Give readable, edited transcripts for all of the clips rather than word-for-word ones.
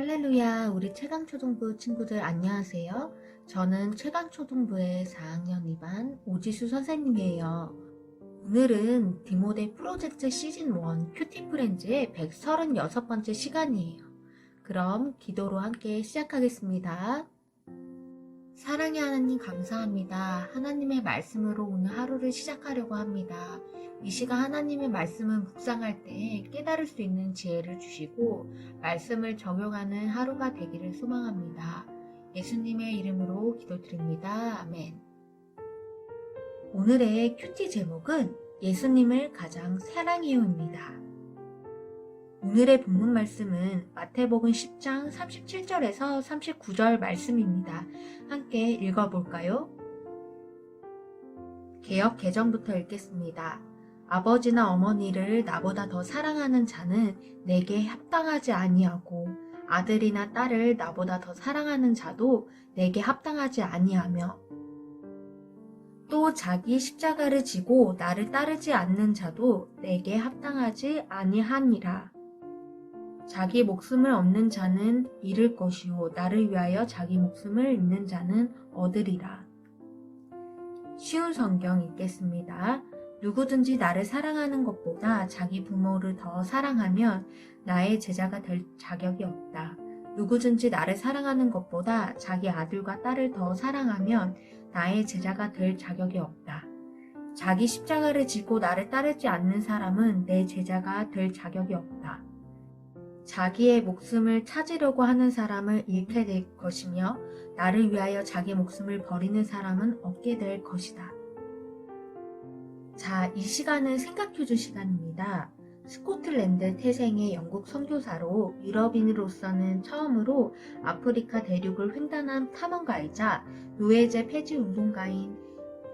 할렐루야, 우리 최강초등부 친구들 안녕하세요. 저는 최강초등부의 4학년 2반 오지수 선생님이에요. 오늘은 디모데 프로젝트 시즌 1 큐티 프렌즈의 136번째 시간이에요. 그럼 기도로 함께 시작하겠습니다. 사랑의 하나님 감사합니다. 하나님의 말씀으로 오늘 하루를 시작하려고 합니다. 이 시간 하나님의 말씀을 묵상할 때 깨달을 수 있는 지혜를 주시고 말씀을 적용하는 하루가 되기를 소망합니다. 예수님의 이름으로 기도드립니다. 아멘. 오늘의 큐티 제목은 예수님을 가장 사랑해요입니다. 오늘의 본문 말씀은 마태복음 10장 37절에서 39절 말씀입니다. 함께 읽어볼까요? 개역 개정부터 읽겠습니다. 아버지나 어머니를 나보다 더 사랑하는 자는 내게 합당하지 아니하고 아들이나 딸을 나보다 더 사랑하는 자도 내게 합당하지 아니하며 또 자기 십자가를 지고 나를 따르지 않는 자도 내게 합당하지 아니하니라. 자기 목숨을 얻는 자는 잃을 것이요 나를 위하여 자기 목숨을 잃는 자는 얻으리라. 쉬운 성경 읽겠습니다. 누구든지 나를 사랑하는 것보다 자기 부모를 더 사랑하면 나의 제자가 될 자격이 없다. 누구든지 나를 사랑하는 것보다 자기 아들과 딸을 더 사랑하면 나의 제자가 될 자격이 없다. 자기 십자가를 지고 나를 따르지 않는 사람은 내 제자가 될 자격이 없다. 자기의 목숨을 찾으려고 하는 사람을 잃게 될 것이며 나를 위하여 자기 목숨을 버리는 사람은 얻게 될 것이다. 자, 이 시간은 생각효주 시간입니다. 스코틀랜드 태생의 영국 선교사로 유럽인으로서는 처음으로 아프리카 대륙을 횡단한 탐험가이자 노예제 폐지 운동가인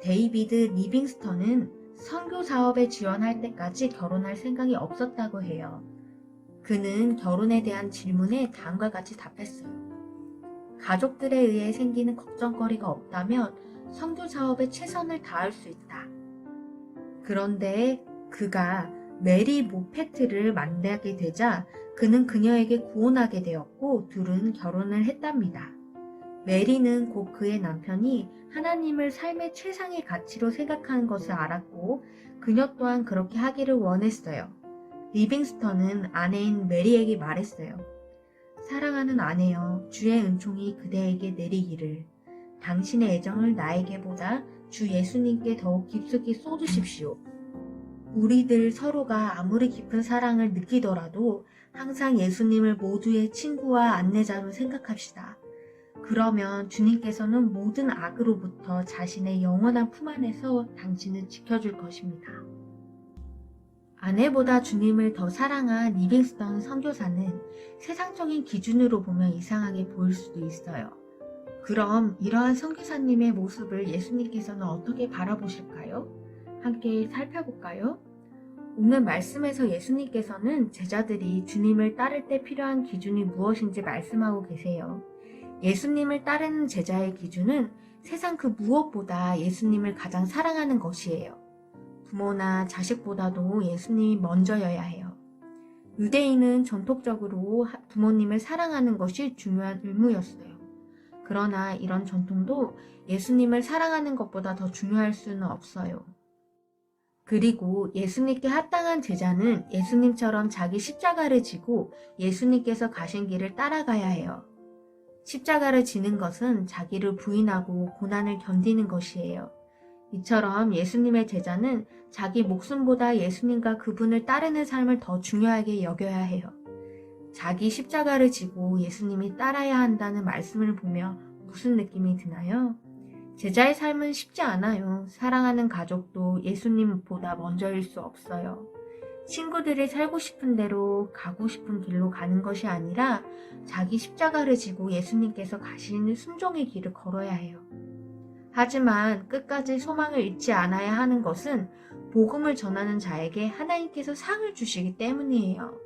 데이비드 리빙스턴은 선교 사업에 지원할 때까지 결혼할 생각이 없었다고 해요. 그는 결혼에 대한 질문에 다음과 같이 답했어요. 가족들에 의해 생기는 걱정거리가 없다면 선교 사업에 최선을 다할 수 있다. 그런데 그가 메리 모페트를 만나게 되자 그는 그녀에게 구원하게 되었고 둘은 결혼을 했답니다. 메리는 곧 그의 남편이 하나님을 삶의 최상의 가치로 생각하는 것을 알았고 그녀 또한 그렇게 하기를 원했어요. 리빙스턴은 아내인 메리에게 말했어요. 사랑하는 아내여, 주의 은총이 그대에게 내리기를. 당신의 애정을 나에게보다 주 예수님께 더욱 깊숙이 쏟으십시오. 우리들 서로가 아무리 깊은 사랑을 느끼더라도 항상 예수님을 모두의 친구와 안내자로 생각합시다. 그러면 주님께서는 모든 악으로부터 자신의 영원한 품 안에서 당신을 지켜줄 것입니다. 아내보다 주님을 더 사랑한 리빙스턴 선교사는 세상적인 기준으로 보면 이상하게 보일 수도 있어요. 그럼 이러한 선교사님의 모습을 예수님께서는 어떻게 바라보실까요? 함께 살펴볼까요? 오늘 말씀에서 예수님께서는 제자들이 주님을 따를 때 필요한 기준이 무엇인지 말씀하고 계세요. 예수님을 따르는 제자의 기준은 세상 그 무엇보다 예수님을 가장 사랑하는 것이에요. 부모나 자식보다도 예수님이 먼저여야 해요. 유대인은 전통적으로 부모님을 사랑하는 것이 중요한 의무였어요. 그러나 이런 전통도 예수님을 사랑하는 것보다 더 중요할 수는 없어요. 그리고 예수님께 합당한 제자는 예수님처럼 자기 십자가를 지고 예수님께서 가신 길을 따라가야 해요. 십자가를 지는 것은 자기를 부인하고 고난을 견디는 것이에요. 이처럼 예수님의 제자는 자기 목숨보다 예수님과 그분을 따르는 삶을 더 중요하게 여겨야 해요. 자기 십자가를 지고 예수님이 따라야 한다는 말씀을 보며 무슨 느낌이 드나요? 제자의 삶은 쉽지 않아요. 사랑하는 가족도 예수님보다 먼저일 수 없어요. 친구들이 살고 싶은 대로 가고 싶은 길로 가는 것이 아니라 자기 십자가를 지고 예수님께서 가시는 순종의 길을 걸어야 해요. 하지만 끝까지 소망을 잃지 않아야 하는 것은 복음을 전하는 자에게 하나님께서 상을 주시기 때문이에요.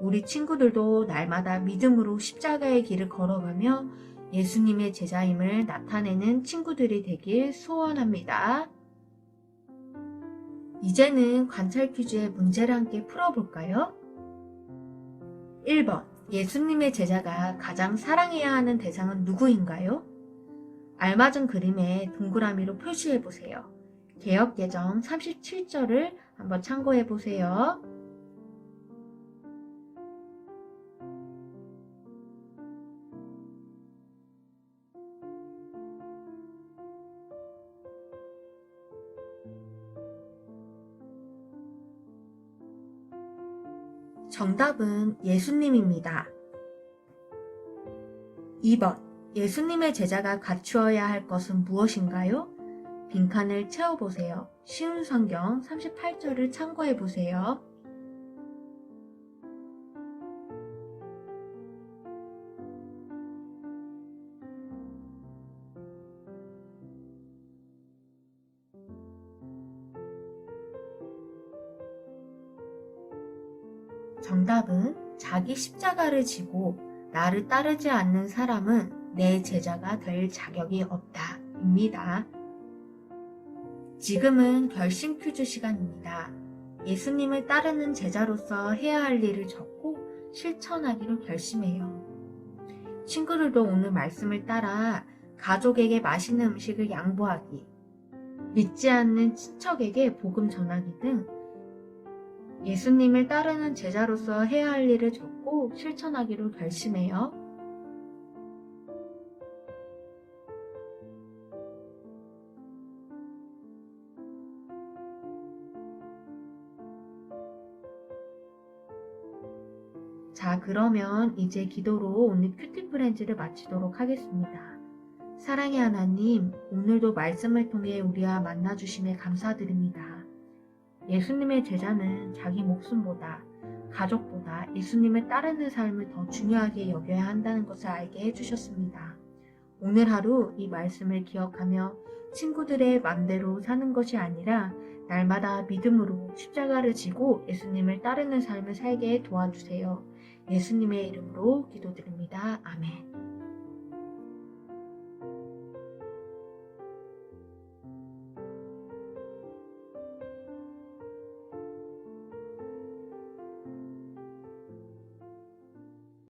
우리 친구들도 날마다 믿음으로 십자가의 길을 걸어가며 예수님의 제자임을 나타내는 친구들이 되길 소원합니다. 이제는 관찰 퀴즈의 문제를 함께 풀어볼까요? 1번. 예수님의 제자가 가장 사랑해야 하는 대상은 누구인가요? 알맞은 그림에 동그라미로 표시해 보세요. 개역개정 37절을 한번 참고해 보세요. 정답은 예수님입니다. 2번. 예수님의 제자가 갖추어야 할 것은 무엇인가요? 빈칸을 채워보세요. 쉬운 성경 38절을 참고해 보세요. 정답은 자기 십자가를 지고 나를 따르지 않는 사람은 내 제자가 될 자격이 없다 입니다. 지금은 결심 퀴즈 시간입니다. 예수님을 따르는 제자로서 해야 할 일을 적고 실천하기로 결심해요. 친구들도 오늘 말씀을 따라 가족에게 맛있는 음식을 양보하기, 믿지 않는 친척에게 복음 전하기 등 예수님을 따르는 제자로서 해야 할 일을 적고 실천하기로 결심해요. 자, 그러면 이제 기도로 오늘 큐티 프렌즈를 마치도록 하겠습니다. 사랑의 하나님, 오늘도 말씀을 통해 우리와 만나주심에 감사드립니다. 예수님의 제자는 자기 목숨보다, 가족보다 예수님을 따르는 삶을 더 중요하게 여겨야 한다는 것을 알게 해주셨습니다. 오늘 하루 이 말씀을 기억하며 친구들의 맘대로 사는 것이 아니라 날마다 믿음으로 십자가를 지고 예수님을 따르는 삶을 살게 도와주세요. 예수님의 이름으로 기도드립니다. 아멘.